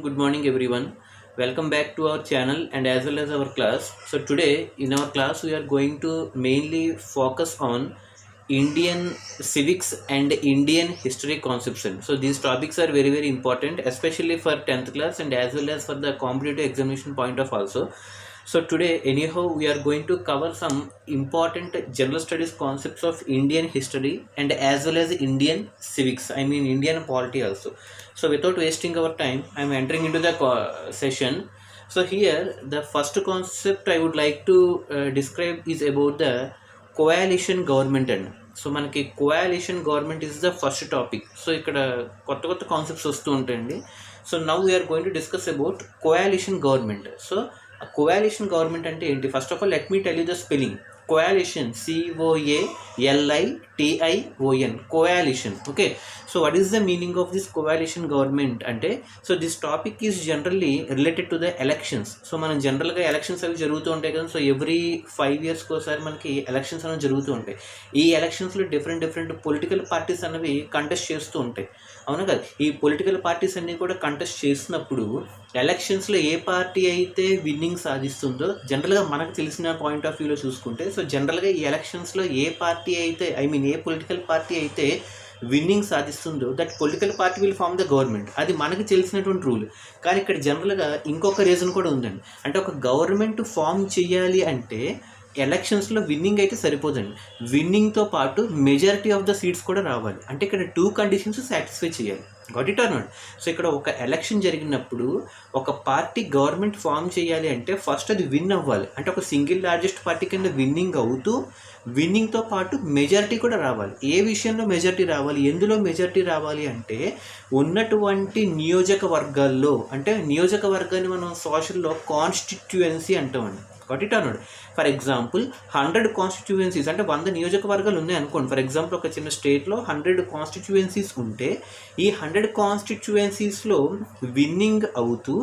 Good morning everyone. Welcome back to our channel and as well as our class. So today in our class we are going to mainly focus on Indian civics and Indian history conception. So these topics are very important, especially for 10th class and as well as for the competitive examination point of also. So today anyhow we are going to cover some important general studies concepts of Indian history and as well as Indian civics, I mean Indian polity also. So without wasting our time, I am entering into the session. So here the first concept I would like to describe is about the coalition government. And so మనకి coalition government is the first topic. So ఇక్కడ కొత్త concepts వస్తూ ఉంటాయండి. So now we are going to discuss about coalition government. So coalition government అంటే ఏంటి? First of all let me tell you the spelling. Coalition, COALITION, coalition. Okay, so what is the meaning of this coalition government ante? So this topic is generally related to the elections. So మనం జనరల్గా elections అవి జరుగుతూ ఉంటాయి కదా. So every 5 years ఒకసారి మనకి elections అనేవి జరుగుతూ ఉంటాయి. ఈ ఎలక్షన్స్లో డిఫరెంట్ పొలిటికల్ పార్టీస్ అనేవి కంటెస్ట్ చేస్తూ ఉంటాయి, అవునా కదా? ఈ పొలిటికల్ పార్టీస్ అన్నీ కూడా కంటెస్ట్ చేసినప్పుడు ఎలక్షన్స్లో ఏ పార్టీ అయితే విన్నింగ్ సాధిస్తుందో, జనరల్గా మనకు తెలిసిన పాయింట్ ఆఫ్ వ్యూలో చూసుకుంటే, సో జనరల్గా ఈ ఎలక్షన్స్లో ఏ పార్టీ అయితే ఏ పొలిటికల్ పార్టీ అయితే విన్నింగ్ సాధిస్తుందో that political party will form the government. అది మనకు తెలిసినటువంటి రూల్. కానీ ఇక్కడ జనరల్గా ఇంకొక రీజన్ కూడా ఉందండి. అంటే ఒక గవర్నమెంట్ ఫామ్ చేయాలి అంటే ఎలక్షన్స్లో విన్నింగ్ అయితే సరిపోదండి, విన్నింగ్తో పాటు మెజారిటీ ఆఫ్ ద సీట్స్ కూడా రావాలి. అంటే ఇక్కడ 2 conditions సాటిస్ఫై చేయాలి. Got it or not? So ఇక్కడ ఒక ఎలక్షన్ జరిగినప్పుడు ఒక పార్టీ గవర్నమెంట్ ఫామ్ చేయాలి అంటే ఫస్ట్ అది విన్ అవ్వాలి. అంటే ఒక సింగిల్ లార్జెస్ట్ పార్టీ కింద విన్నింగ్ అవుతూ విన్నింగ్తో పాటు మెజారిటీ కూడా రావాలి. ఏ విషయంలో మెజారిటీ రావాలి, ఎందులో మెజారిటీ రావాలి అంటే ఉన్నటువంటి నియోజకవర్గాల్లో, అంటే నియోజకవర్గాన్ని మనం సోషల్లో కాన్స్టిట్యుయెన్సీ అంటామండి. Got it or not? For example 100 constituencies అంటే 100 నియోజకవర్గాలు ఉన్నాయి అనుకోండి. ఫర్ ఎగ్జాంపుల్ ఒక చిన్న స్టేట్లో 100 కాన్స్టిట్యుయెన్సీస్ ఉంటే ఈ 100 కాన్స్టిట్యుయెన్సీస్లో విన్నింగ్ అవుతూ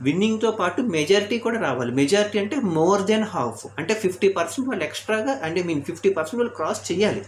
విన్నింగ్తో పాటు మెజారిటీ కూడా రావాలి. మెజారిటీ అంటే మోర్ దెన్ హాఫ్, అంటే 50% వాళ్ళు ఎక్స్ట్రాగా, అంటే 50% వాళ్ళు క్రాస్ చేయాలి.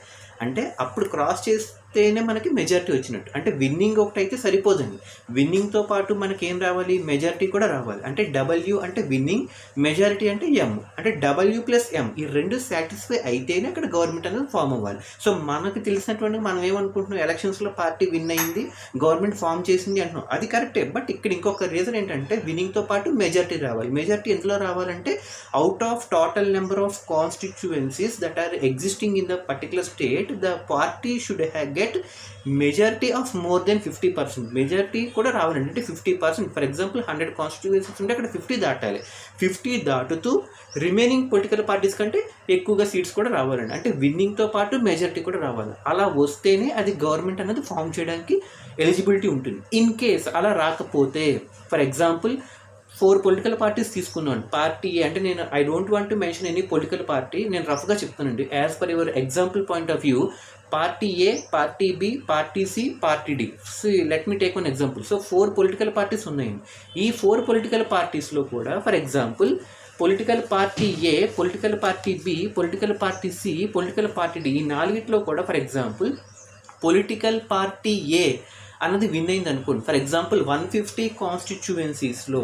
అంటే అప్పుడు క్రాస్ చేస్తేనే మనకి మెజారిటీ వచ్చినట్టు. అంటే విన్నింగ్ ఒకటి అయితే సరిపోదండి, విన్నింగ్తో పాటు మనకి ఏం రావాలి, మెజారిటీ కూడా రావాలి. అంటే W అంటే విన్నింగ్, మెజారిటీ అంటే M, అంటే W+M ఈ రెండు సాటిస్ఫై అయితేనే అక్కడ గవర్నమెంట్ అనేది ఫామ్ అవ్వాలి. సో మనకు తెలిసినటువంటి మనం ఏమనుకుంటున్నాం, ఎలక్షన్స్లో పార్టీ విన్ అయింది, గవర్నమెంట్ ఫామ్ చేసింది అంటున్నాం. అది కరెక్టే, బట్ ఇక్కడ ఇంకొక రీజన్ ఏంటంటే విన్నింగ్తో పాటు మెజారిటీ రావాలి. మెజారిటీ ఎందులో రావాలంటే out of total number of constituencies that are existing in the particular state, the party should get majority of more than 50%. Majority కూడా రావాలండి. అంటే 50%. ఫర్ ఎగ్జాంపుల్ 100 కాన్స్టిట్యుయెన్సీస్ ఉంటే అక్కడ 50 దాటాలి. 50 దాటుతూ రిమైనింగ్ పొలిటికల్ పార్టీస్ కంటే ఎక్కువగా సీట్స్ కూడా రావాలండి. అంటే విన్నింగ్తో పాటు మెజారిటీ కూడా రావాలి. అలా వస్తేనే అది గవర్నమెంట్ అనేది ఫామ్ చేయడానికి ఎలిజిబిలిటీ ఉంటుంది. ఇన్ కేస్ అలా రాకపోతే, ఫర్ ఎగ్జాంపుల్ 4 పొలిటికల్ పార్టీస్ తీసుకున్నాను. పార్టీ అంటే నేను I don't want to mention any political party, నేను రఫ్గా చెప్తానండి as per your example point of view. Party A, party B, party C, party D. So let me take one example. So 4 political parties ఉన్నాయండి. ఈ 4 political పార్టీస్లో కూడా for example political party A, political party B, political party C, political party D, ఈ 4 కూడా for example political party ఏ అన్నది win అయింది అనుకోండి. For example 150 కాన్స్టిట్యుయెన్సీస్లో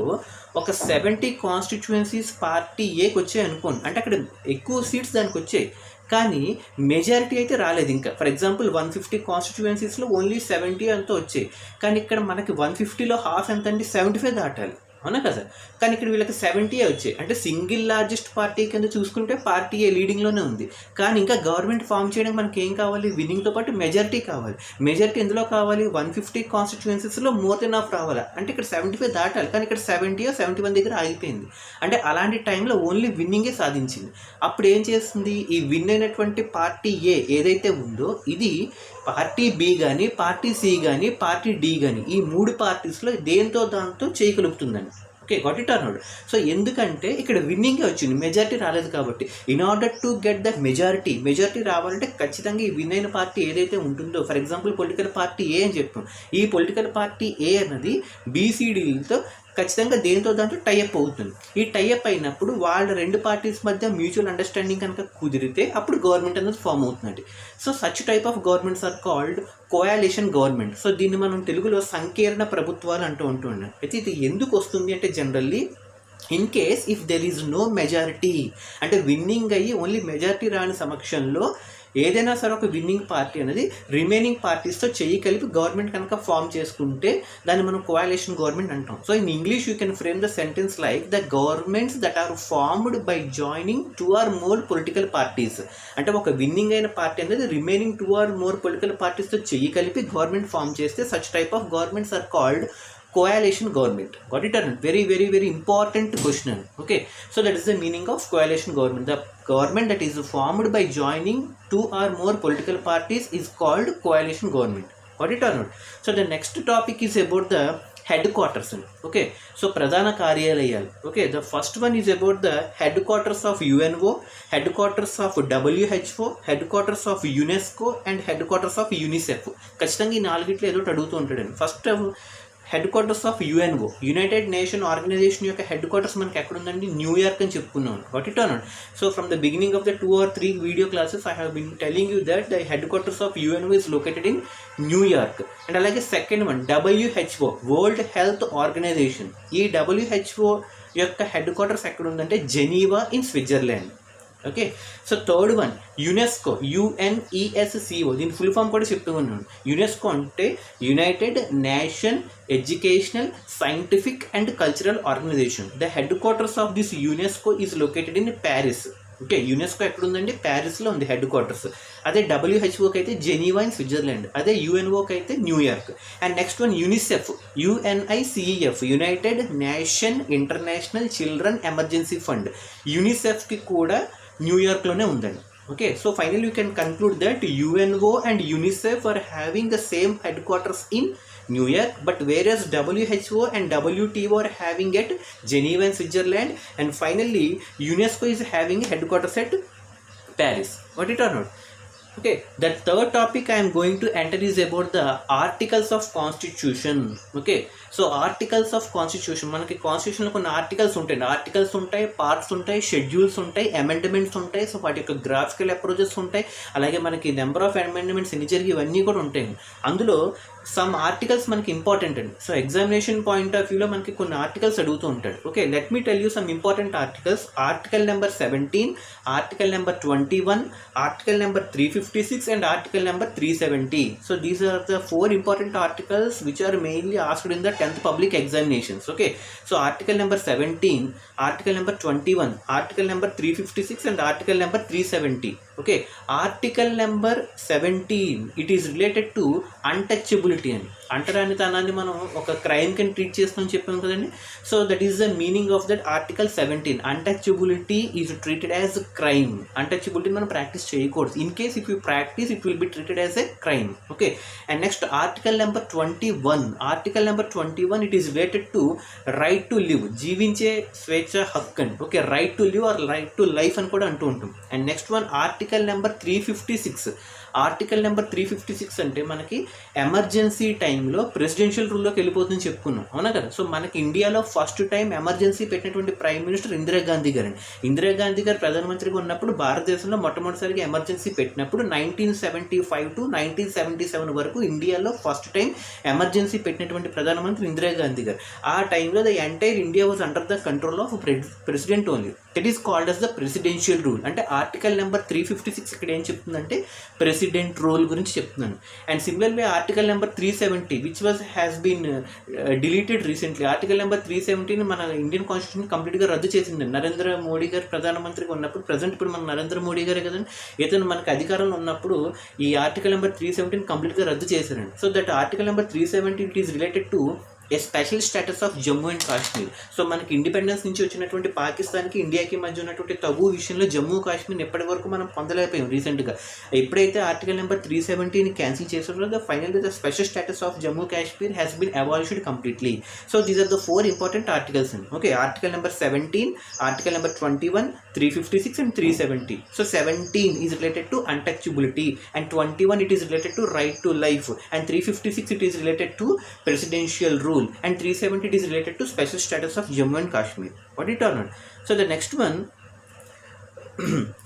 ఒక 70 కాన్స్టిట్యుయెన్సీస్ పార్టీ ఏకి వచ్చాయి అనుకోండి. అంటే అక్కడ ఎక్కువ సీట్స్ దానికి వచ్చాయి, కానీ మెజారిటీ అయితే రాలేదు ఇంకా. ఫర్ ఎగ్జాంపుల్ 150 కాన్స్టిట్యుయెన్సీస్లో ఓన్లీ 70 అంతా వచ్చాయి, కానీ ఇక్కడ మనకి 150లో హాఫ్ ఎంత అండి, 75 దాటాలి, అవునా కదా? కానీ ఇక్కడ వీళ్ళకి 70 వచ్చాయి. అంటే సింగిల్ లార్జెస్ట్ పార్టీ కింద చూసుకుంటే పార్టీ ఏ లీడింగ్లోనే ఉంది, కానీ ఇంకా గవర్నమెంట్ ఫామ్ చేయడానికి మనకి ఏం కావాలి, విన్నింగ్తో పాటు మెజారిటీ కావాలి. మెజారిటీ ఎందులో కావాలి, 150 కాన్స్టిట్యుయెన్సీస్లో మోర్ దెన్ హాఫ్ రావాలి. అంటే ఇక్కడ 75 దాటాలి, కానీ ఇక్కడ 71 దగ్గర ఆగిపోయింది. అంటే అలాంటి టైంలో ఓన్లీ విన్నింగే సాధించింది. అప్పుడు ఏం చేస్తుంది, ఈ విన్ అయినటువంటి పార్టీ ఏ ఏదైతే ఉందో ఇది పార్టీ బి కానీ, పార్టీ సి కానీ, పార్టీ డి కానీ, ఈ 3 పార్టీస్లో దేంతో దాంతో చేయగలుగుతుందండి. Okay, got it or not? So ఎందుకంటే ఇక్కడ విన్నింగే వచ్చింది, మెజారిటీ రాలేదు కాబట్టి. In order to get the majority రావాలంటే ఖచ్చితంగా ఈ విన్ అయిన పార్టీ ఏదైతే ఉంటుందో, for example political party A అని చెప్పాం. ఈ పొలిటికల్ పార్టీ ఏ అన్నది బీసీడీలతో ఖచ్చితంగా దేనితో దాంట్లో టైఅప్ అవుతుంది. ఈ టైఅప్ అయినప్పుడు వాళ్ళ రెండు పార్టీస్ మధ్య మ్యూచువల్ అండర్స్టాండింగ్ కనుక కుదిరితే అప్పుడు గవర్నమెంట్ అనేది ఫామ్ అవుతుందండి. So such type of governments are called coalition government. సో దీన్ని మనం తెలుగులో సంకీర్ణ ప్రభుత్వాలు అంటూ ఉంటున్నాం. అయితే ఇది ఎందుకు వస్తుంది అంటే generally in case if there is no majority, అంటే విన్నింగ్ అయ్యి ఓన్లీ మెజారిటీ రాని సమక్షంలో ఏదైనా సరే ఒక విన్నింగ్ పార్టీ అనేది రిమైనింగ్ పార్టీస్తో చెయ్యి కలిపి గవర్నమెంట్ కనుక ఫామ్ చేసుకుంటే దాన్ని మనం కోయాలిషన్ గవర్నమెంట్ అంటాం. So in English you can frame the sentence like the governments that are formed by joining 2 or more political parties. అంటే ఒక విన్నింగ్ అయిన పార్టీ అనేది రిమైనింగ్ 2 or more పొలిటికల్ పార్టీస్తో చెయ్యి కలిపి గవర్నమెంట్ ఫామ్ చేస్తే such type of governments are called coalition government. Got it or not? Very important question. Okay, so that is the meaning of coalition government. The government that is formed by joining 2 or more political parties is called coalition government. Got it or not? So the next topic is about the headquarters. Okay, so pradhana karyalayalu. Okay, the first one is about the headquarters of UNO, headquarters of WHO, headquarters of UNESCO and headquarters of UNICEF. ఖచ్చితంగా ఈ నాలుగిట్లో ఏదో అడుగుతూ ఉంటాడండి. First headquarters of UNO, united nation organisation యొక్క headquarters మనకి ఎక్కడ ఉందండి? New York అని చెప్పుకున్నాం. What it or not? So from the beginning of the 2 or 3 video classes I have been telling you that the headquarters of UNO is located in New York. And అలాగే second one WHO, world health organisation. ఈ WHO యొక్క headquarters ఎక్కడ ఉందంటే Geneva in Switzerland. Okay, so third one UNESCO, UNESCO. దీని full form కూడా చెప్తూ ఉన్నాను. UNESCO అంటే united nation educational scientific and cultural organisation. The headquarters of this UNESCO is located in Paris. Okay, UNESCO ఎక్కడుందండి? ప్యారిస్లో ఉంది head quarters. అదే WHOకి అయితే జెనీవా ఇన్ స్విట్జర్లాండ్. అదే UNOకి అయితే New York. And next one UNICEF, UNICEF, united nation international children emergency fund. యునిసెఫ్కి కూడా న్యూయార్క్లోనే ఉందండి. Okay, so finally you can conclude that UNO and UNICEF are having the same headquarters in New York, but whereas WHO and WTO are having at Geneva and Switzerland, and finally UNESCO is having headquarters at Paris. What it or not? Okay, the third topic I am going to enter is about the articles of constitution. Okay, so articles of constitution, మనకి కాన్స్టిట్యూషన్లో కొన్ని articles ఉంటాయి, parts ఉంటాయి, schedules ఉంటాయి, amendments ఉంటాయి. So వాటి యొక్క graphical approaches ఉంటాయి. అలాగే మనకి నెంబర్ ఆఫ్ అమెండ్మెంట్స్ ఎన్ని జరిగి ఇవన్నీ కూడా ఉంటాయి. అందులో సమ్ ఆర్టికల్స్ మనకి ఇంపార్టెంట్ అండి. సో ఎగ్జామినేషన్ పాయింట్ ఆఫ్ వ్యూలో మనకి కొన్ని ఆర్టికల్స్ అడుగుతూ ఉంటాడు. Okay, let me tell you some important articles. Article number 17, article number 21, article number 356 and article number 370. So these are the 4 important articles which are mainly asked in the 10th public examinations. Okay, so article number 17, article number 21, article number 356 and article number 370. Okay, article number 17, it is related to untouchability అని, అంటరానితనాన్ని మనం ఒక crime కింద treat చేస్తామని చెప్పాం కదండి. So that is the meaning of that article 17. Untouchability is treated as crime. Untouchability మనం practice చేయకూడదు. In case if you practice it will be treated as a crime. Okay, and next article number 21. Article number 21 it is related to right to live, జీవించే స్వేచ్ఛ హక్కు అని. ఓకే, right to live or right to life అని కూడా అంటూ ఉంటాం. And next one article number 356. Article number 356 అంటే మనకి ఎమర్జెన్సీ టైంలో ప్రెసిడెన్షియల్ రూల్లోకి వెళ్ళిపోతుందని చెప్పుకున్నాం, అవునా కదా. సో మనకి ఇండియాలో ఫస్ట్ టైం ఎమర్జెన్సీ పెట్టినటువంటి ప్రైమ్ మినిస్టర్ ఇందిరాగాంధీ గారు అండి. ఇందిరాగాంధీ గారు ప్రధానమంత్రిగా ఉన్నప్పుడు భారతదేశంలో మొట్టమొదటిసారిగా ఎమర్జెన్సీ పెట్టినప్పుడు 1975 to 1977 వరకు ఇండియాలో ఫస్ట్ టైం ఎమర్జెన్సీ పెట్టినటువంటి ప్రధానమంత్రి ఇందిరాగాంధీ గారు. ఆ టైంలో the entire India was under the control of president only. That is called as the presidential rule. అంటే ఆర్టికల్ నెంబర్ 356 ఇక్కడ ఏం చెప్తుందంటే ప్రెసిడెంట్ రోల్ గురించి చెప్తున్నాను. And similarly article number 370 which has been deleted recently. Article number 370 మన Indian constitution కంప్లీట్గా రద్దు చేసింది నరేంద్ర మోడీ గారు ప్రధానమంత్రిగా ఉన్నప్పుడు. ప్రజెంట్ ఇప్పుడు మన నరేంద్ర మోడీ గారే కదండి, ఇతను మనకు అధికారంలో ఉన్నప్పుడు ఈ ఆర్టికల్ నెంబర్ 370 కంప్లీట్గా రద్దు చేశారండి. So that article number 370 it is related to A special status of Jammu and Kashmir. So మనకి ఇండిపెండెన్స్ నుంచి వచ్చినటువంటి పాకిస్తాన్కి ఇండియాకి మధ్య ఉన్నటువంటి తగు విషయంలో జమ్మూ కాశ్మీర్ ఎప్పటి వరకు మనం పొందలేకపోయాం రీసెంట్గా. ఎప్పుడైతే ఆర్టికల్ నెంబర్ 370ని క్యాన్సిల్ చేసారో the finally the special status of Jammu Kashmir has been abolished completely. So these are the 4 important articles అండి. Okay, article number 17, article number 21, 356 and 370. So 17 is related to untouchability and 21 it is related to right to life and 356 it is related to presidential rule. rule, and 370 it is related to special status of Jammu and Kashmir. Got it or not? So the next one,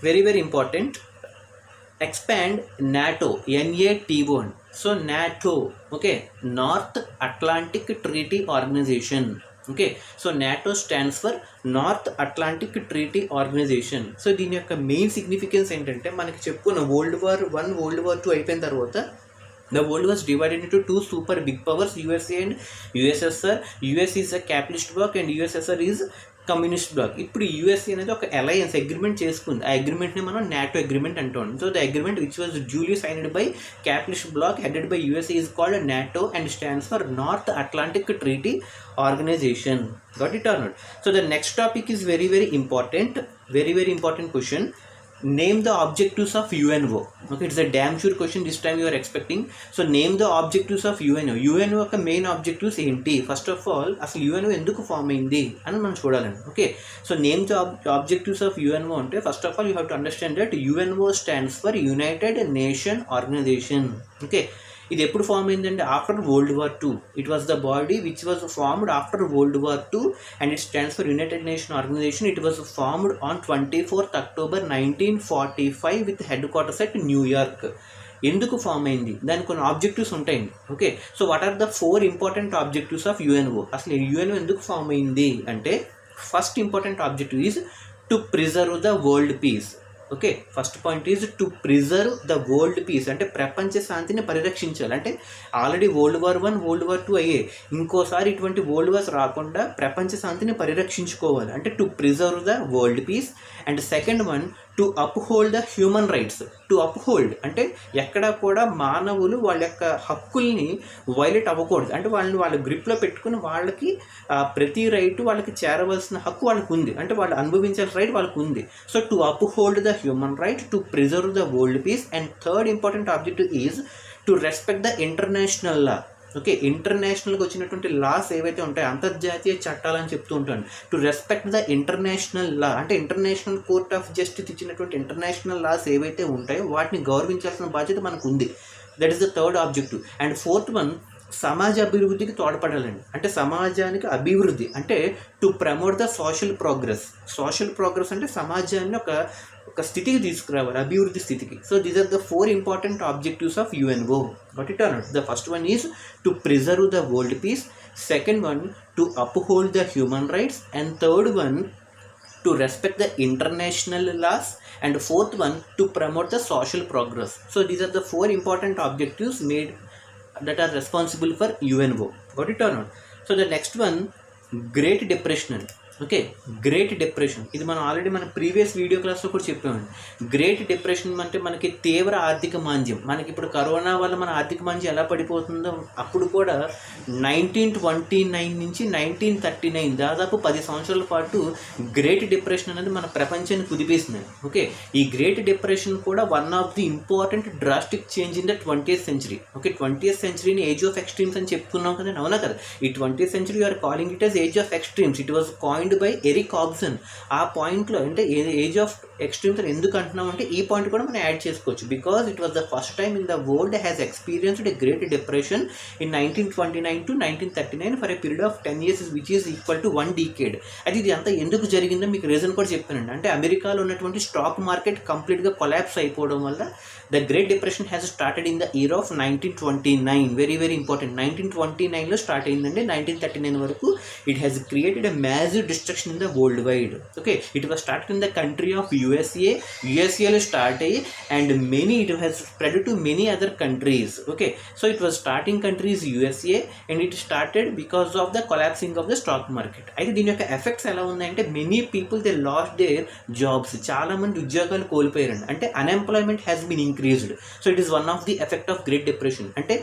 very very important, expand NATO, NATO. So NATO, okay, North Atlantic Treaty Organization. Okay, so NATO stands for North Atlantic Treaty Organization. So దీని యొక్క main significance ఏంటంటే మనకి చెప్పుకున్న World War I, World War II అయిపోయిన తర్వాత the world was divided into two super big powers, USA and USSR. US is a capitalist bloc and USSR is communist bloc. ఇప్పుడు USA అనేది ఒక alliance agreement చేసుకుంది. ఆ అగ్రిమెంట్ని మనం NATO agreement అంటాం. So the agreement which was duly signed by capitalist bloc headed by USA is called NATO and stands for north Atlantic treaty organisation. Got it or not? So the next topic is very very important, very very important question. Name the objectives of UNO. Okay, it's a damn sure question this time you are expecting. So name the objectives of UNO. UNO యొక్క main objectives ఏంటి? First of all అసలు UNO ఎందుకు form అయింది అని మనం చూడాలండి. Okay, so name the objectives of UNO అంటే first of all you have to understand that UNO stands for united nation organisation. Okay, ఇది ఎప్పుడు ఫామ్ అయిందంటే after world war II. It was the body which was formed after world war II and it stands for united nation organisation. It was formed on 24th October 1945 with headquarters at New York. ఎందుకు form అయింది? దానికి కొన్ని objectives ఉంటాయండి. Okay, so what are the 4 important objectives of UNO? అసలు UNO ఎందుకు form అయింది అంటే first important objective is to preserve the world peace. Okay, first point is to preserve the world peace అంటే ప్రపంచ శాంతిని పరిరక్షించాలి. అంటే already World War I, World War II అయ్యే, ఇంకోసారి ఇటువంటి వరల్డ్ వార్స్ రాకుండా ప్రపంచ శాంతిని పరిరక్షించుకోవాలి అంటే to preserve the world peace. And second one to uphold the human rights. To uphold అంటే ఎక్కడ కూడా మానవులు వాళ్ళ యొక్క హక్కుల్ని వైలేట్ అవ్వకూడదు. అంటే వాళ్ళ గ్రిప్లో పెట్టుకుని వాళ్ళకి ప్రతి రైట్ వాళ్ళకి చేరవలసిన హక్కు వాళ్ళకు ఉంది. అంటే వాళ్ళు అనుభవించాల్సిన రైట్ వాళ్ళకు ఉంది. So to uphold the human right, to preserve the world peace. And third important objective is to respect the international law. Okay, ఇంటర్నేషనల్గా వచ్చినటువంటి లాస్ ఏవైతే ఉంటాయో అంతర్జాతీయ చట్టాలని చెప్తూ ఉంటాను. To respect the international law అంటే ఇంటర్నేషనల్ కోర్ట్ ఆఫ్ జస్టిస్ ఇచ్చినటువంటి ఇంటర్నేషనల్ లాస్ ఏవైతే ఉంటాయో వాటిని గౌరవించాల్సిన బాధ్యత మనకు ఉంది. That is the third objective. And fourth one సమాజ అభివృద్ధికి తోడ్పడాలండి. అంటే సమాజానికి అభివృద్ధి అంటే to promote the social progress. Social progress అంటే సమాజాన్ని ఒక స్థితికి తీసుకురావాలి, అభివృద్ధి స్థితికి. So these are the 4 important objectives of UNO. Got it or not? The first one is to preserve the world peace. Second one to uphold the human rights. And third one to respect the international laws. And fourth one to promote the social progress. So these are the 4 important objectives made that are responsible for UNO. Got it or not? So the next one, Great Depression. Okay, great depression ఇది మనం already మన previous video క్లాస్లో కూడా చెప్పామండి. Great depression అంటే మనకి తీవ్ర ఆర్థిక మాంద్యం. మనకి ఇప్పుడు కరోనా వల్ల మన ఆర్థిక మాంద్యం ఎలా పడిపోతుందో అప్పుడు కూడా 1929 నుంచి 1939 దాదాపు 10 సంవత్సరాల పాటు గ్రేట్ డిప్రెషన్ అనేది మన ప్రపంచాన్ని కుదిపేసింది. ఓకే, ఈ గ్రేట్ డిప్రెషన్ కూడా one of the important drastic change in the 20th century. Okay, 20th centuryని ఏజ్ ఆఫ్ ఎక్స్ట్రీమ్స్ అని చెప్పుకున్నాం కదండి, అవునా కదా? ఈ 20th century are calling it as age of extremes. It was coined by Eric Hobsbawm. ఆ పాయింట్లో అంటే ఏజ్ ఆఫ్ ఎక్స్ట్రీమ్స్ ఎందుకు అంటున్నాం అంటే ఈ పాయింట్ కూడా మనం యాడ్ చేసుకోవచ్చు. Because it was the first time in the world has experienced a great depression in 1929 to 1939 for a period of 10 years which is equal to 1 decade. అది ఇది అంతా ఎందుకు జరిగిందో మీకు రీజన్ కూడా చెప్పానండి. అంటే అమెరికాలో ఉన్నటువంటి స్టాక్ మార్కెట్ కంప్లీట్గా కొలాప్స్ అయిపోవడం వల్ల the great depression has started in the year of 1929. Very very important. 1929లో స్టార్ట్ అయిందండి. 1939 వరకు it has created a massive destruction in the world wide. Okay, it was started in the country of యుఎస్ఏలో start అయ్యి and it has spread to many other countries. Okay, so it was starting countries USA and it started because of the collapsing of the stock market. అయితే దీని యొక్క effects ఎలా ఉన్నాయంటే many people they lost their jobs. చాలా మంది ఉద్యోగాలు కోల్పోయారండి. అంటే unemployment has been increased. So it is one of the effect of great depression. అంటే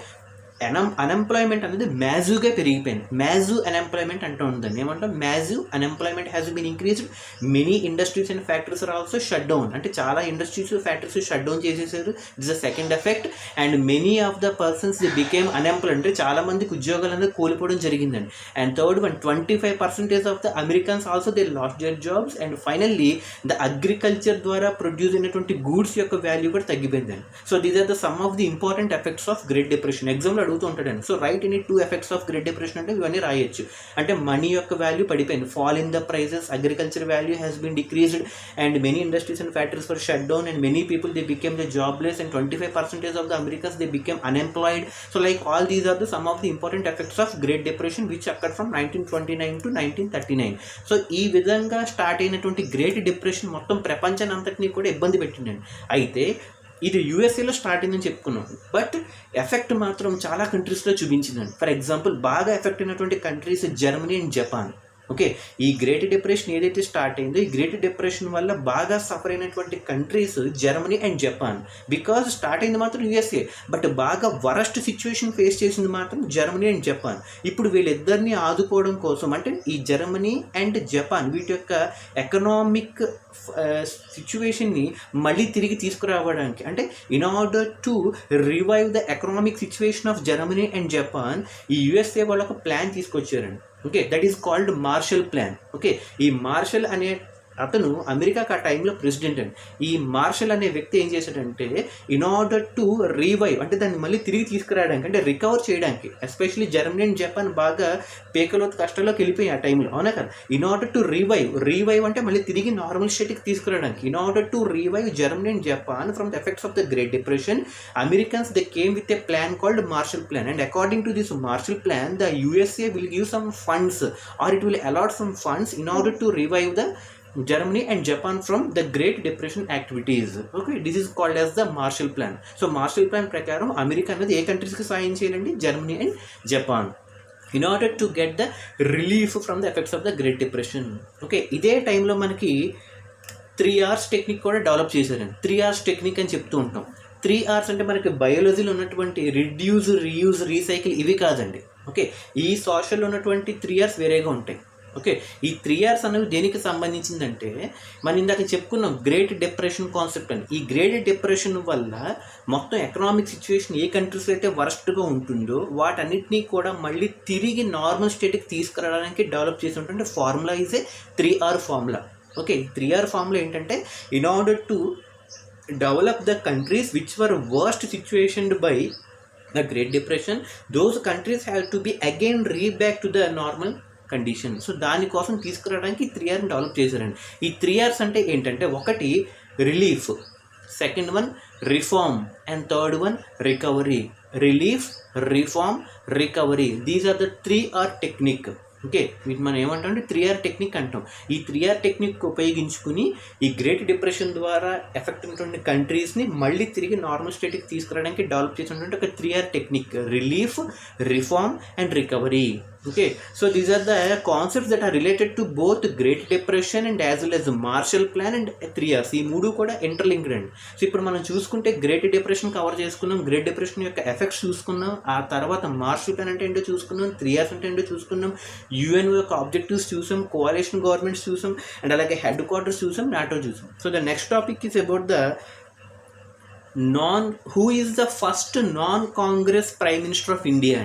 అన్ఎంప్లాయ్మెంట్ అనేది మ్యాజివ్గా పెరిగిపోయింది. మ్యాజివ్ అన్ఎంప్లాయ్మెంట్ అంటూ ఉందండి. ఏమంటాం? Massive unemployment has been increased. Many industries and factories are also shut down. అంటే చాలా ఇండస్ట్రీస్ ఫ్యాక్టరీస్ షట్ డౌన్ చేసేసారు. It's the second effect. And many of the persons the became unemployed. అంటే చాలా మందికి ఉద్యోగాలు అనేది కోల్పోవడం జరిగిందండి. And third one 25% of the Americans also they lost their jobs. And finally the agriculture ద్వారా produce అయినటువంటి గూడ్స్ యొక్క వాల్యూ కూడా తగ్గిపోయిందండి. So these are the some of the important effects of great depression. ఎగ్జామ్లో అడుగుతూ ఉంటాడండి. So write any 2 effects of great depression అంటే ఇవన్నీ రాయొచ్చు. అంటే మనీ యొక్క వాల్యూ పడిపోయింది, fall in the prices, agriculture value has been decreased and many industries and factories were shut down and many people they became the jobless and 25% of the Americans they became unemployed. So like all these are the some of the important effects of Great Depression which occurred from 1929 to 1939. So ఈ విధంగా start అయినటువంటి great depression మొత్తం ప్రపంచాన్ని అంతటినీ కూడా ఇబ్బంది పెట్టిందండి. అయితే ఇది యూఎస్ఏలో స్టార్ట్ అయిందని చెప్పుకున్నాం, బట్ ఎఫెక్ట్ మాత్రం చాలా కంట్రీస్లో చూపించిందండి. ఫర్ ఎగ్జాంపుల్ బాగా ఎఫెక్ట్ అయినటువంటి countries Germany and Japan. Okay, ఈ గ్రేట్ డిప్రెషన్ ఏదైతే స్టార్ట్ అయిందో ఈ గ్రేట్ డిప్రెషన్ వల్ల బాగా సఫర్ అయినటువంటి countries Germany and Japan. Because start అయింది మాత్రం యూఎస్ఏ, బట్ బాగా వరస్ట్ సిచ్యువేషన్ ఫేస్ చేసింది మాత్రం జర్మనీ అండ్ జపాన్. ఇప్పుడు వీళ్ళిద్దరిని ఆదుకోవడం కోసం, అంటే ఈ జర్మనీ అండ్ జపాన్ వీటి యొక్క ఎకనామిక్ సిచ్యువేషన్ని మళ్ళీ తిరిగి తీసుకురావడానికి, అంటే in order to revive the economic situation of Germany and Japan, ఈ యూఎస్ఏ వాళ్ళు ఒక ప్లాన్ తీసుకొచ్చారండి. Okay, that is called Marshall plan. Okay, ఈ మార్షల్ అనే అతను అమెరికాకి ఆ టైంలో ప్రెసిడెంట్ అండి. ఈ మార్షల్ అనే వ్యక్తి ఏం చేశాడంటే ఇన్ ఆర్డర్ టు రివైవ్, అంటే దాన్ని మళ్ళీ తిరిగి తీసుకురావడానికి, అంటే రికవర్ చేయడానికి, ఎస్పెషల్లీ జర్మనీ అండ్ జపాన్ బాగా పేకలోతు కష్టాల్లోకి వెళ్ళిపోయి ఆ టైంలో, అవునా కదా. ఇన్ ఆర్డర్ టు రివైవ్ అంటే మళ్ళీ తిరిగి నార్మల్ స్టేట్కి తీసుకురావడానికి, in order to revive Germany and Japan from the effects of the great depression, Americans they came with a plan called Marshall plan. And according to this Marshall plan the USA will give some funds or it will allot some funds in order to revive the Germany and Japan from the Great Depression activities. Okay, this is called as the Marshall Plan. So Marshall Plan ప్రకారం America అనేది ఏ కంట్రీస్కి సాయం చేయాలండి, Germany and Japan, in order to get the relief from the effects of the Great Depression. Okay, ఇదే టైంలో మనకి 3 R's technique కూడా develop చేశారండి. 3 R's టెక్నిక్ అని చెప్తూ ఉంటాం. 3 R's అంటే మనకి బయాలజీలో ఉన్నటువంటి రిడ్యూస్, రీయూజ్, రీసైకిల్ ఇవి కాదండి. ఓకే, ఈ సోషల్లో ఉన్నటువంటి 3 R's వేరేగా ఉంటాయి. ఓకే, ఈ 3 R's అనేవి దేనికి సంబంధించిందంటే మనం ఇందాక చెప్పుకున్నాం గ్రేట్ డిప్రెషన్ కాన్సెప్ట్ అని. ఈ గ్రేట్ డిప్రెషన్ వల్ల మొత్తం ఎకనామిక్ సిచ్యువేషన్ ఏ కంట్రీస్లో అయితే వరస్ట్గా ఉంటుందో వాటన్నిటినీ కూడా మళ్ళీ తిరిగి నార్మల్ స్టేట్కి తీసుకురావడానికి డెవలప్ చేసినటువంటి formula is a 3R formula. Okay, 3R formula ఏంటంటే in order to develop the countries which were worst situationed by the Great Depression, those countries have to be again back to the normal condition. So దానికోసం తీసుకురావడానికి 3R develop చేశారండి. ఈ 3Rs అంటే ఏంటంటే ఒకటి relief, second one reform and third one recovery. Relief, reform, recovery, these are the 3R technique. Okay, వీటి మనం ఏమంటాం అంటే 3R టెక్నిక్ అంటాం. ఈ 3R టెక్నిక్ ఉపయోగించుకుని ఈ గ్రేట్ డిప్రెషన్ ద్వారా ఎఫెక్ట్ అయినటువంటి కంట్రీస్ని మళ్ళీ తిరిగి నార్మల్ స్టేట్కి తీసుకురావడానికి డెవలప్ చేసినటువంటి ఒక 3R technique, relief, reform and recovery. Okay, so these are the concepts that are related to both Great Depression and as well as Marshall Plan and 3Rs. ఈ మూడు కూడా ఇంటర్లింక్డ్ అండి. సో ఇప్పుడు మనం చూసుకుంటే గ్రేట్ డిప్రెషన్ కవర్ చేసుకున్నాం, great depression యొక్క effects చూసుకున్నాం, ఆ తర్వాత మార్షల్ ప్లాన్ అంటే ఏంటో చూసుకున్నాం, 3Rs అంటే ఏంటో చూసుకున్నాం, UN యొక్క ఆబ్జెక్టివ్స్ చూసాం, కోalition గవర్నమెంట్స్ చూసాం, అండ్ అలాగే హెడ్ క్వార్టర్స్ చూసాం, నాటో చూసాం. So the next topic is about the who is the first non-Congress Prime Minister of India.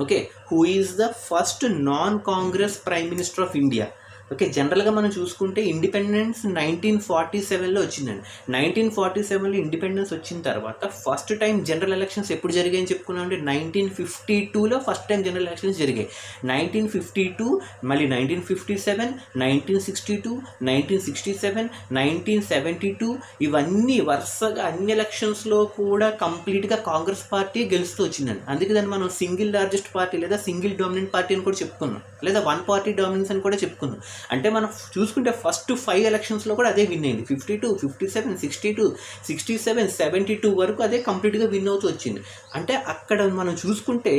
Okay, who is the first non-Congress Prime Minister of India? Okay, జనరల్గా మనం చూసుకుంటే independence 1947లో వచ్చిందండి. 1947లో independence వచ్చిన తర్వాత first time general elections ఎప్పుడు జరిగాయని చెప్పుకున్నాం అంటే 1952లో ఫస్ట్ టైం జనరల్ ఎలక్షన్స్ జరిగాయి. 1952, మళ్ళీ 1957, 1962, 1967, 1972 ఇవన్నీ వరుసగా అన్ని ఎలక్షన్స్లో కూడా కంప్లీట్గా కాంగ్రెస్ పార్టీ గెలుస్తూ వచ్చిందండి. అందుకే దాన్ని మనం సింగిల్ లార్జెస్ట్ పార్టీ లేదా సింగిల్ డామినెంట్ పార్టీ అని కూడా చెప్పుకున్నాం, లేదా వన్ పార్టీ డామినెన్స్ అని కూడా చెప్పుకున్నాం. అంటే మనం చూసుకుంటే ఫస్ట్ 5 ఎలక్షన్స్లో కూడా అదే విన్ అయింది. 52, 57, 62, 67, 72 వరకు అదే కంప్లీట్గా విన్ అవుతూ వచ్చింది. అంటే అక్కడ మనం చూసుకుంటే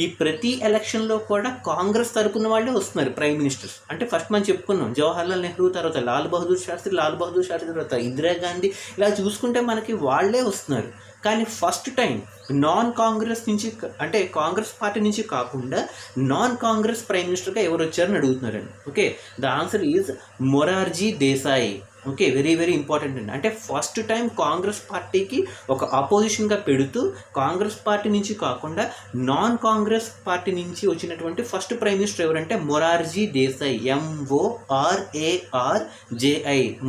ఈ ప్రతి ఎలక్షన్లో కూడా కాంగ్రెస్ తరపున వాళ్ళే వస్తున్నారు ప్రైమ్ మినిస్టర్స్. అంటే ఫస్ట్ మనం చెప్పుకున్నాం జవహర్లాల్ నెహ్రూ, తర్వాత లాల్ బహదూర్ శాస్త్రి తర్వాత ఇందిరాగాంధీ, ఇలా చూసుకుంటే మనకి వాళ్ళే వస్తున్నారు. కానీ ఫస్ట్ టైం నాన్ కాంగ్రెస్ నుంచి, అంటే కాంగ్రెస్ పార్టీ నుంచి కాకుండా నాన్ కాంగ్రెస్ ప్రైమ్ మినిస్టర్గా ఎవరు వచ్చారని అడుగుతున్నారండి. Okay, the answer is Morarji Desai. Okay, very very important అండి. అంటే ఫస్ట్ టైం కాంగ్రెస్ పార్టీకి ఒక ఆపోజిషన్గా పెడుతూ కాంగ్రెస్ పార్టీ నుంచి కాకుండా నాన్ కాంగ్రెస్ పార్టీ నుంచి వచ్చినటువంటి ఫస్ట్ ప్రైమ్ మినిస్టర్ ఎవరంటే Morarji Desai, MORARJI,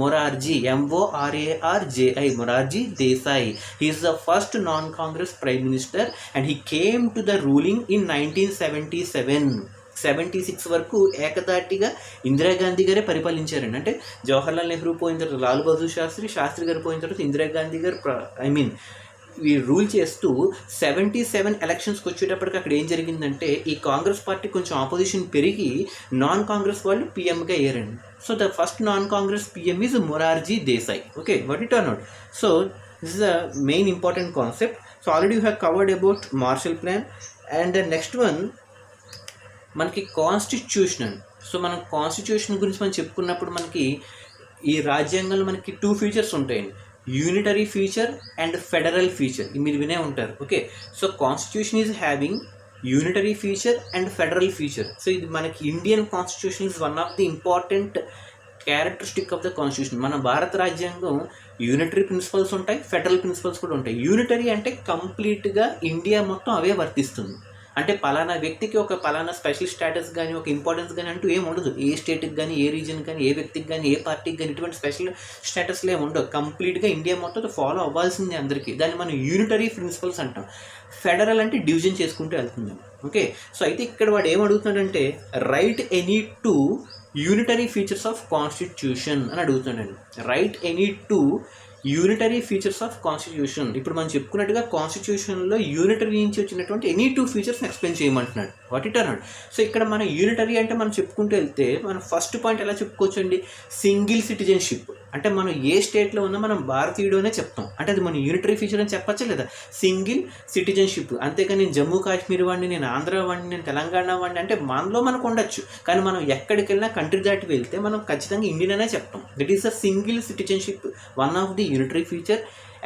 Morarji, MORARJI, Morarji Desai. He is the first non Congress prime minister and he came to the ruling in 1977. 76 వరకు ఏకదాటిగా ఇందిరాగాంధీ గారే పరిపాలించారండి. అంటే జవహర్లాల్ నెహ్రూ పోయిన తర్వాత లాల్ బహదూర్ శాస్త్రి గారు పోయిన తర్వాత ఇందిరాగాంధీ గారు ఈ రూల్ చేస్తూ 77 ఎలక్షన్స్కి వచ్చేటప్పటికి అక్కడ ఏం జరిగిందంటే ఈ కాంగ్రెస్ పార్టీ కొంచెం ఆపోజిషన్ పెరిగి నాన్ కాంగ్రెస్ వాళ్ళు పిఎంగా అయ్యారండి. So the first non Congress PM is Morarji Desai. Okay, what it or not. So this is the main important concept. So already you have covered about Marshall plan and next one మనకి constitution. సో మనం constitution గురించి మనం చెప్పుకున్నప్పుడు మనకి ఈ రాజ్యాంగంలో మనకి 2 features ఉంటాయండి, unitary feature and federal feature. మీరు వినే ఉంటారు. Okay, so constitution is having unitary feature and federal feature. So ఇది మనకి Indian constitution is one of the important characteristic of the constitution. మన భారత రాజ్యాంగం యూనిటరీ ప్రిన్సిపల్స్ ఉంటాయి, ఫెడరల్ ప్రిన్సిపల్స్ కూడా ఉంటాయి. యూనిటరీ అంటే కంప్లీట్గా ఇండియా మొత్తం అవే వర్తిస్తుంది. అంటే పలానా వ్యక్తికి ఒక పలానా స్పెషల్ స్టేటస్ కానీ ఒక ఇంపార్టెన్స్ కానీ అంటూ ఏమి ఉండదు. ఏ స్టేట్కి కానీ ఏ రీజన్కి కానీ ఏ వ్యక్తికి కానీ ఏ పార్టీకి కానీ ఇటువంటి స్పెషల్ స్టేటస్లు ఏమి ఉండవు. కంప్లీట్గా ఇండియా మొత్తం ఫాలో అవ్వాల్సిందే అందరికీ. దాన్ని మనం యూనిటరీ ప్రిన్సిపల్స్ అంటాం. ఫెడరల్ అంటే డివిజన్ చేసుకుంటూ వెళ్తున్నాం. ఓకే, సో అయితే ఇక్కడ వాడు ఏమడుగుతున్నాడంటే right any 2 unitary features of constitution అని అడుగుతున్నాడు. Right any 2 unitary features of constitution. ఇప్పుడు మనం చెప్పుకున్నట్టుగా కాన్స్టిట్యూషన్లో యూనిటరీ నుంచి వచ్చినటువంటి ఎనీ 2 ఫీచర్స్ ఎక్స్ప్లెయిన్ చేయమంటున్నాడు. వాట్ ఇట్ అన్నాడు. సో ఇక్కడ మన యూనిటరీ అంటే మనం చెప్పుకుంటూ వెళ్తే మనం ఫస్ట్ పాయింట్ ఎలా చెప్పుకోవచ్చు అండి, సింగిల్ సిటిజన్షిప్. అంటే మనం ఏ స్టేట్లో ఉన్నా మనం భారతీయుడు అనే చెప్తాం. అంటే అది మన యూనిటరీ ఫీచర్ అని చెప్పచ్చా లేదా, సింగిల్ సిటిజన్షిప్. అంతేకాని నేను జమ్మూ కాశ్మీర్ వాడిని, నేను ఆంధ్ర వాడిని, నేను తెలంగాణ వాడిని అంటే మనలో మనకు ఉండొచ్చు. కానీ మనం ఎక్కడికి వెళ్ళినా కంట్రీ దాటి వెళ్తే మనం ఖచ్చితంగా ఇండియన్ అనే చెప్తాం. That is a single citizenship, one of the unitary feature,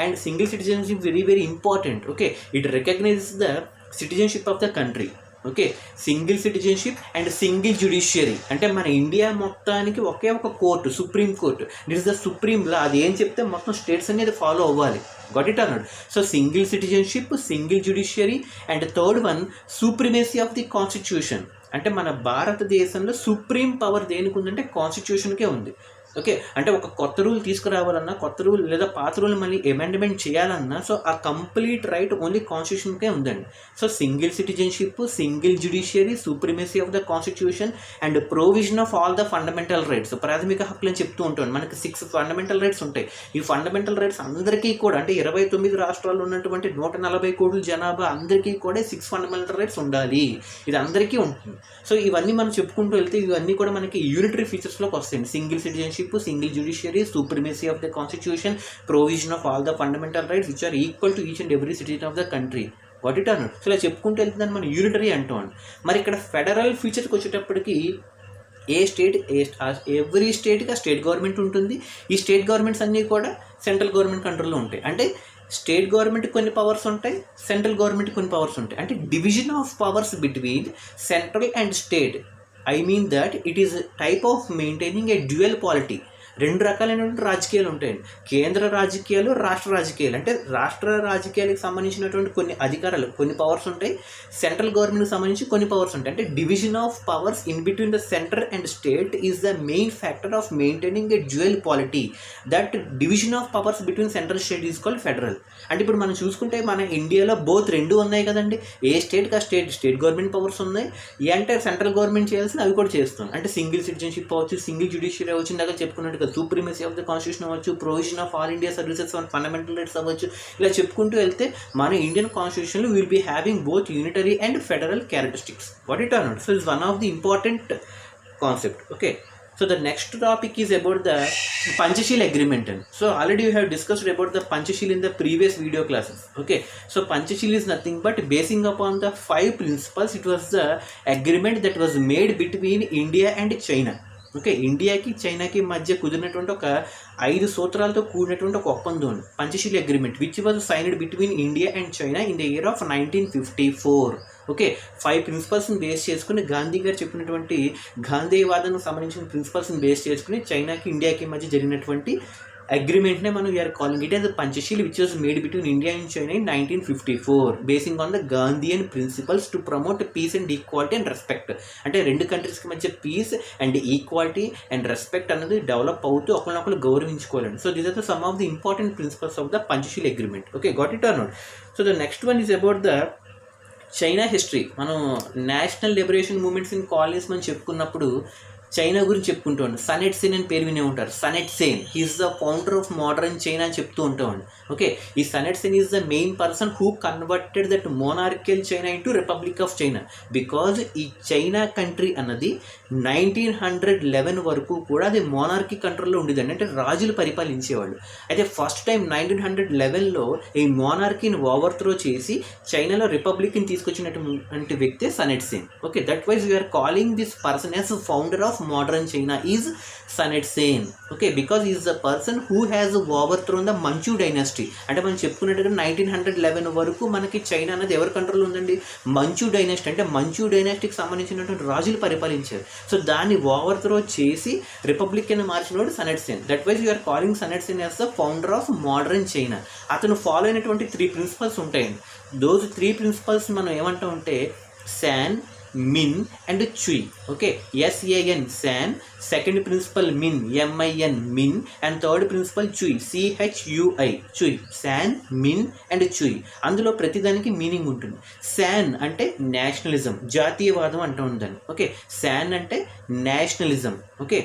and single citizenship very very important. Okay, it recognizes the citizenship of the country. Okay, single citizenship and single judiciary. అంటే మన India మొత్తానికి ఒకే ఒక court, supreme court. It is the supreme law. అది ఏం చెప్తే మొత్తం states అనేది ఫాలో అవ్వాలి. గాట్ ఇట్ అన్నాడు. So single citizenship, single judiciary and third one supremacy of the constitution. అంటే మన భారతదేశంలో సుప్రీం పవర్ దేనికి ఉందంటే కాన్స్టిట్యూషన్కే ఉంది. ఓకే, అంటే ఒక కొత్త రూల్ తీసుకురావాలన్నా, కొత్త రూల్ లేదా పాత రూల్ మళ్ళీ అమెండ్మెంట్ చేయాలన్నా, సో ఆ కంప్లీట్ రైట్ ఓన్లీ కాన్స్టిట్యూషన్కే ఉందండి. So single citizenship, single judiciary, supremacy of the constitution and provision of all the fundamental rights. ప్రాథమిక హక్కులు అని చెప్తూ ఉంటాం. మనకి 6 ఫండమెంటల్ రైట్స్ ఉంటాయి. ఈ ఫండమెంటల్ రైట్స్ అందరికీ కూడా అంటే 29 రాష్ట్రాల్లో ఉన్నటువంటి 140 కోట్ల జనాభా అందరికీ కూడా 6 ఫండమెంటల్ రైట్స్ ఉండాలి. ఇది అందరికీ ఉంటుంది. సో ఇవన్నీ మనం చెప్పుకుంటూ వెళ్తే ఇవన్నీ కూడా మనకి యూనిటరీ ఫీచర్స్లోకి వస్తాయండి. Single citizenship, single judiciary, supremacy of the constitution, provision of all the fundamental rights which are equal to each and every citizen of the country. What it అన్నాడు. సో ఇలా చెప్పుకుంటూ వెళ్తుందని మనం యూనిటరీ అంటాం. మరి ఇక్కడ ఫెడరల్ ఫీచర్కి వచ్చేటప్పటికి ఏ స్టేట్ ఎవ్రీ స్టేట్కి ఆ స్టేట్ గవర్నమెంట్ ఉంటుంది. ఈ స్టేట్ గవర్నమెంట్స్ అన్నీ కూడా సెంట్రల్ గవర్నమెంట్ కంట్రోల్లో ఉంటాయి. అంటే స్టేట్ గవర్నమెంట్ కొన్ని పవర్స్ ఉంటాయి, సెంట్రల్ గవర్నమెంట్ కొన్ని పవర్స్ ఉంటాయి. అంటే division of powers between central and state. I mean that it is a type of maintaining a dual polity. 2 రకాలైనటువంటి రాజకీయాలు ఉంటాయండి. కేంద్ర రాజకీయాలు, రాష్ట్ర రాజకీయాలు. అంటే రాష్ట్ర రాజకీయాలకు సంబంధించినటువంటి కొన్ని అధికారాలు, కొన్ని పవర్స్ ఉంటాయి. సెంట్రల్ గవర్నమెంట్కి సంబంధించి కొన్ని పవర్స్ ఉంటాయి. అంటే division of powers in between the centre and state is the main factor of maintaining a dual polity. That division of powers between central state is called federal. అంటే ఇప్పుడు మనం చూసుకుంటే మన ఇండియాలో బోత్ 2 ఉన్నాయి కదండి. ఏ స్టేట్కి ఆ స్టేట్ గవర్నమెంట్ పవర్స్ ఉన్నాయి. అంటే సెంట్రల్ గవర్నమెంట్ చేయాల్సిన అవి కూడా చేస్తాం. అంటే సింగిల్ సిటిజన్షిప్ అవ్వచ్చు, సింగిల్ జ్యుడిషియరీ అవ్వచ్చు, ఇందాక చెప్పుకున్నట్టుగా సూప్రిమసీ ఆఫ్ ద కాన్స్టిట్యూషన్ అవ్వచ్చు, provision of all India services on fundamental rights అవ్వచ్చు. ఇలా చెప్పుకుంటూ వెళ్తే మన ఇండియన్ కాన్స్టిట్యూషన్లో will be having both unitary and federal characteristics. What it or not. So it's one of the important concept. Okay, so the next topic is about the Panchashil agreement. So already we have discussed about the Panchashil in the previous video classes. Okay, so Panchashil is nothing but basing upon the 5 principles. It was the agreement that was made between India and China. Okay, ఇండియాకి చైనాకి మధ్య కుదిరినటువంటి ఒక 5 సూత్రాలతో కూడినటువంటి ఒక ఒప్పందం Panchsheel agreement which was signed between India and China in the year of 1954. Okay, 5 ప్రిన్సిపల్స్ని base చేసుకుని గాంధీ గారు చెప్పినటువంటి గాంధీవాదానికి సంబంధించిన ప్రిన్సిపల్స్ని బేస్ చేసుకుని చైనాకి ఇండియాకి మధ్య జరిగినటువంటి అగ్రిమెంట్నే మనం we are calling it as Panchsheel which was made between India and China in 1954 basing on the Gandhian principles to promote peace and equality and respect. అంటే 2 కంట్రీస్కి మధ్య peace and equality and respect అనేది డెవలప్ అవుతూ ఒకరినొకరు గౌరవించుకోవాలండి. So these are the some of the important principles of the Panchsheel agreement. Okay, got it or not? So the next one is about the China history. మనం national liberation movements in colonies మనం చెప్పుకున్నప్పుడు China గురించి చెప్పుకుంటూ ఉంటాం. Sun Yat Sen అని పేరు వినే ఉంటారు. Sun Yat Sen is the founder of modern China అని చెప్తూ ఉంటామండి. ఓకే, ఈ Sun Yat Sen is the main person who converted that monarchial China into republic of China. Because ఈ చైనా కంట్రీ అన్నది 1911 వరకు కూడా అది మోనార్కీ కంట్రోల్లో ఉండేదండి, అంటే రాజులు పరిపాలించేవాళ్ళు. అయితే ఫస్ట్ టైం 1911లో ఈ మోనార్కీని ఓవర్త్రో చేసి చైనాలో రిపబ్లిక్ని తీసుకొచ్చినటువంటి వ్యక్తి Sun Yat sen. Okay, that wise we are calling this person as founder of modern China is Sun Yat-sen. Okay, because he is the person who has overthrown the Manchu dynasty. అంటే మనం చెప్పుకున్నట్టుగా 1911 వరకు మనకి చైనా అనేది ఎవరి కంట్రోల్లో ఉందండి? మంచు డైనాసిటీ. అంటే మంచు డైనాసిటీకి సంబంధించినటువంటి రాజులు పరిపాలించారు. సో దాన్ని ఓవర్త్రో చేసి రిపబ్లిక్ అని మార్చినోడు Sun Yat Sen. That's why you are calling Sun Yat Sen as the founder of modern China. అతను ఫాలో అయినటువంటి 3 ప్రిన్సిపల్స్ ఉంటాయండి. దోస్ 3 ప్రిన్సిపల్స్ మనం ఏమంటాం అంటే San, Min and Chui. Okay, SAN San, second principle Min MIN Min and third principle Chui CHUI Chui. San, Min and Chui. అందులో ప్రతిదానికి meaning ఉంటుంది. San అంటే నేషనలిజం, జాతీయవాదం అంటూ ఉందని. ఓకే, శాన్ అంటే నేషనలిజం. ఓకే,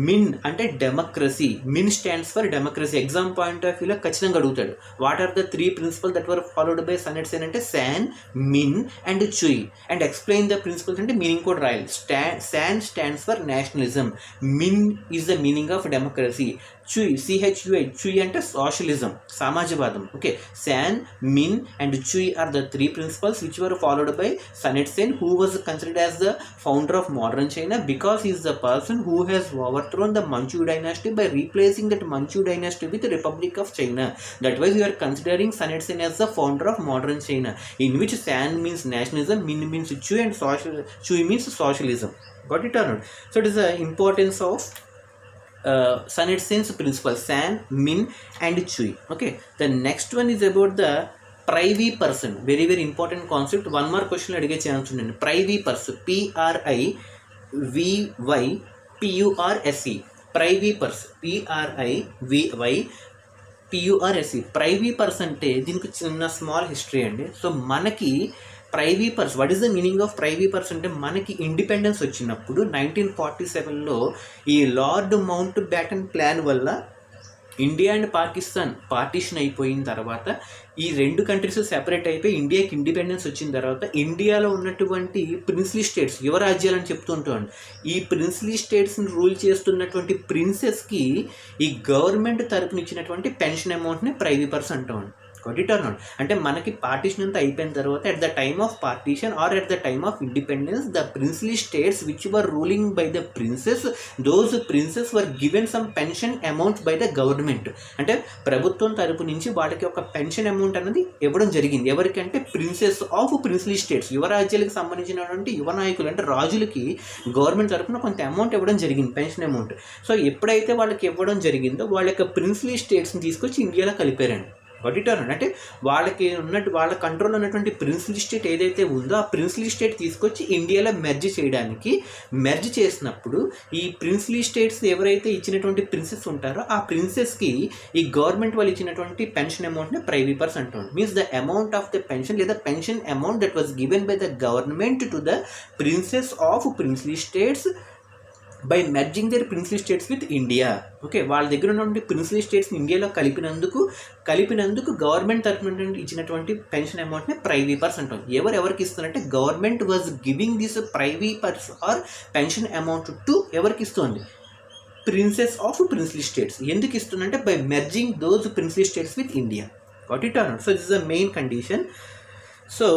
మిన్ అంటే democracy. Min stands for democracy. Exam point of వ్యూలో ఖచ్చితంగా అడుగుతాడు. What are the 3 principle that were followed by Sun Yat Sen అంటే San, Min and Chui. And explain the principles అంటే meaning కూడా రాయాలి. San stands for nationalism, Min is the meaning of democracy, Chui CHUI Chui అంటే socialism, సమాజవాదం. Okay, San, Min and Chui are the 3 principles which were followed by Sun Yat Sen who was considered as the founder of modern China because he is the person who has overthrown the Manchu dynasty by replacing that Manchu dynasty with the Republic of China. That way we are considering Sun Yat-sen as the founder of modern China, in which San means nationalism, Min means Chui, and Chui means socialism. Got it or not? So it is the importance of Sun Yat-sen's principle, San, Min and Chui. Okay, the next one is about the privypurse. Very very important concept. One more question అడిగే chance ఉండండి. privypurse, PRIVYPURSE, privypurse, PRIVYPURSE. privypurse అంటే దీనికి చిన్న small history అండి. So మనకి privy purse, what is the meaning of privy purse అంటే మనకి independence వచ్చినప్పుడు 1947లో ఈ లార్డ్ మౌంట్ బ్యాటన్ ప్లాన్ వల్ల ఇండియా అండ్ పాకిస్తాన్ పార్టీషన్ అయిపోయిన తర్వాత ఈ 2 కంట్రీస్ సెపరేట్ అయిపోయి ఇండియాకి ఇండిపెండెన్స్ వచ్చిన తర్వాత ఇండియాలో ఉన్నటువంటి ప్రిన్స్లీ స్టేట్స్, యువరాజ్యాలని చెప్తుంటాం. ఈ ప్రిన్స్లీ స్టేట్స్ని రూల్ చేస్తున్నటువంటి ప్రిన్సెస్కి ఈ గవర్నమెంట్ తరపున ఇచ్చినటువంటి పెన్షన్ అమౌంట్ని ప్రైవీపర్స్ అంటాం. Got it or not? అంటే మనకి పార్టీషన్ అంతా అయిపోయిన తర్వాత at the time of partition or at the time of independence the princely states which were ruling by the princes, those princes were given some pension amount by the government. అంటే ప్రభుత్వం తరపు నుంచి వాళ్ళకి ఒక pension amount అనేది ఇవ్వడం జరిగింది. ఎవరికంటే ప్రిన్సెస్ ఆఫ్ ప్రిన్స్లీ స్టేట్స్, యువరాజ్యాలకు సంబంధించినటువంటి యువ నాయకులు అంటే రాజులకి గవర్నమెంట్ తరపున కొంత అమౌంట్ ఇవ్వడం జరిగింది, పెన్షన్ అమౌంట్. సో ఎప్పుడైతే వాళ్ళకి ఇవ్వడం జరిగిందో వాళ్ళ యొక్క ప్రిన్స్లీ స్టేట్స్ని తీసుకొచ్చి ఇండియాలో కలిపారండి. వడిటర్న్ అంటే వాళ్ళకి ఉన్నట్టు వాళ్ళ కంట్రోల్లో ఉన్నటువంటి ప్రిన్స్లీ స్టేట్ ఏదైతే ఉందో ఆ ప్రిన్స్లీ స్టేట్ తీసుకొచ్చి ఇండియాలో మెర్జ్ చేసినప్పుడు ఈ ప్రిన్స్లీ స్టేట్స్ ఎవరైతే ఇచ్చినటువంటి ప్రిన్సెస్ ఉంటారో ఆ ప్రిన్సెస్కి ఈ గవర్నమెంట్ వాళ్ళు ఇచ్చినటువంటి పెన్షన్ అమౌంట్ని ప్రైవీపర్స్ అంటాం. Means the amount of the pension లేదా pension amount that was given by the government to the princes of princely states by merging their princely states with India. Okay, వాళ్ళ దగ్గర ఉన్నటువంటి princely స్టేట్స్ని ఇండియాలో కలిపినందుకు government తరఫున ఇచ్చినటువంటి pension అమౌంట్ని privy purse అంటాం. ఎవరికి ఇస్తారంటే government was giving this privy purse or pension amount to ఎవరికి ఇస్తుంది? Princes of princely states. ఎందుకు ఇస్తుందంటే by merging those princely states with India. Got it or not? So this is the main condition. So